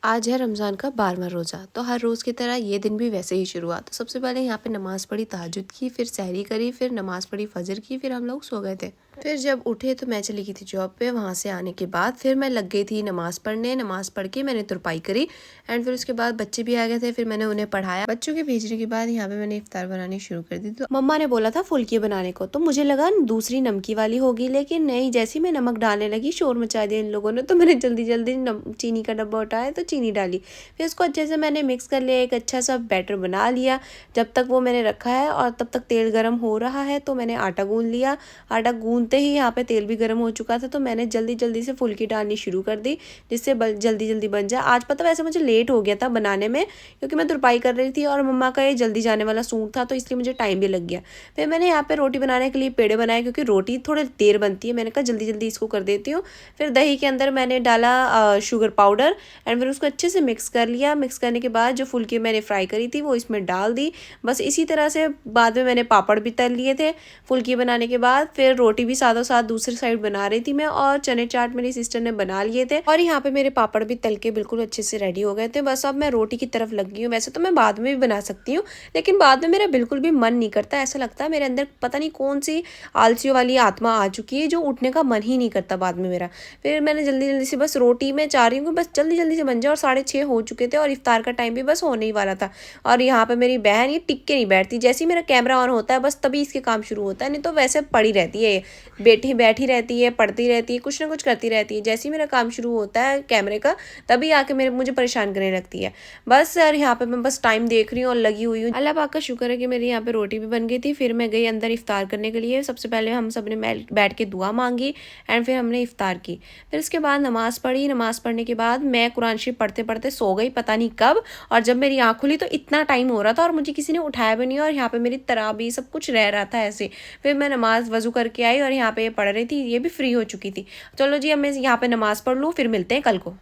आज है रमज़ान का 12वां रोज़ा। तो हर रोज़ की तरह ये दिन भी वैसे ही शुरू हुआ। तो सबसे पहले यहाँ पे नमाज़ पढ़ी, तहज्जुद की, फिर सहरी करी, फिर नमाज़ पढ़ी फ़जर की, फिर हम लोग सो गए थे। फिर जब उठे तो मैं चली गई थी जॉब पे। वहाँ से आने के बाद फिर मैं लग गई थी नमाज़ पढ़ने। नमाज़ पढ़ के मैंने तुरपाई करी एंड फिर उसके बाद बच्चे भी आ गए थे। फिर मैंने उन्हें पढ़ाया। बच्चों के भेजने के बाद यहाँ पे मैंने इफ्तार बनानी शुरू कर दी। तो मम्मा ने बोला था फुल्की बनाने को, तो मुझे लगा दूसरी नमकी वाली होगी, लेकिन नहीं। जैसे मैं नमक डालने लगी शोर मचा दिया इन लोगों ने। तो मैंने जल्दी जल्दी चीनी का डब्बा उठाया तो चीनी डाली। फिर इसको अच्छे से मैंने मिक्स कर लिया, एक अच्छा सा बैटर बना लिया। जब तक वो मैंने रखा है और तब तक तेल गरम हो रहा है तो मैंने आटा गूंद लिया। आटा गूंदते ही यहाँ पे तेल भी गर्म हो चुका था, तो मैंने जल्दी जल्दी से फुल्की डालनी शुरू कर दी, जिससे जल्दी जल्दी बन जाए। आज पता वैसे मुझे लेट हो गया था बनाने में, क्योंकि मैं तुरपाई कर रही थी और मम्मा का ये जल्दी जाने वाला सूट था, तो इसलिए मुझे टाइम भी लग गया। फिर मैंने यहाँ पे रोटी बनाने के लिए पेड़े बनाए, क्योंकि रोटी थोड़ी देर बनती है। मैंने कहा जल्दी जल्दी इसको कर देती हूँ। फिर दही के अंदर मैंने डाला शुगर पाउडर एंड फिर उसको अच्छे से मिक्स कर लिया। मिक्स करने के बाद जो फुल्की मैंने फ्राई करी थी वो इसमें डाल दी। बस इसी तरह से बाद में मैंने पापड़ भी तल लिए थे फुल्की बनाने के बाद। फिर रोटी भी साथों साथ दूसरी साइड बना रही थी मैं, और चने चाट मेरी सिस्टर ने बना लिए थे। और यहाँ पे मेरे पापड़ भी तल के बिल्कुल अच्छे से रेडी हो गए थे। बस अब मैं रोटी की तरफ लग गई हूँ। वैसे तो मैं बाद में भी बना सकती हूँ, लेकिन बाद में मेरा बिल्कुल भी मन नहीं करता। ऐसा लगता है मेरे अंदर पता नहीं कौन सी आलसियों वाली आत्मा आ चुकी है, जो उठने का मन ही नहीं करता बाद में मेरा। फिर मैंने जल्दी जल्दी से बस रोटी में चाह रही हूँ कि बस जल्दी जल्दी से बन जाए, और 6:30 हो चुके थे और इफ्तार का टाइम भी बस होने ही वाला था। और यहाँ पे मेरी बहन ये टिक के नहीं बैठती। जैसे ही मेरा कैमरा ऑन होता है बस तभी इसके काम शुरू होता है, नहीं तो वैसे पड़ी रहती है, बैठी बैठी रहती है, पढ़ती रहती है, कुछ ना कुछ करती रहती है। जैसे ही मेरा काम शुरू होता है कैमरे का, तभी आके मुझे परेशान करने लगती है। बस यार यहाँ पे मैं बस टाइम देख रही हूँ और लगी हुई हूँ। अल्लाह पाक का शुक्र है कि मेरी यहाँ पे रोटी भी बन गई थी। फिर मैं गई अंदर इफ्तार करने के लिए। सबसे पहले हम सब ने बैठ के दुआ मांगी एंड फिर हमने इफ्तार की। फिर उसके बाद नमाज पढ़ी। नमाज पढ़ने के बाद मैं कुरान शरीफ पढ़ते पढ़ते सो गई, पता नहीं कब। और जब मेरी आँख खुली तो इतना टाइम हो रहा था और मुझे किसी ने उठाया भी नहीं, और यहाँ पे मेरी तराबी सब कुछ रह रहा था ऐसे। फिर मैं नमाज वजू करके आई और यहाँ पे ये पढ़ रही थी, ये भी फ्री हो चुकी थी। चलो जी अब मैं यहाँ पे नमाज पढ़ लूँ, फिर मिलते हैं कल को।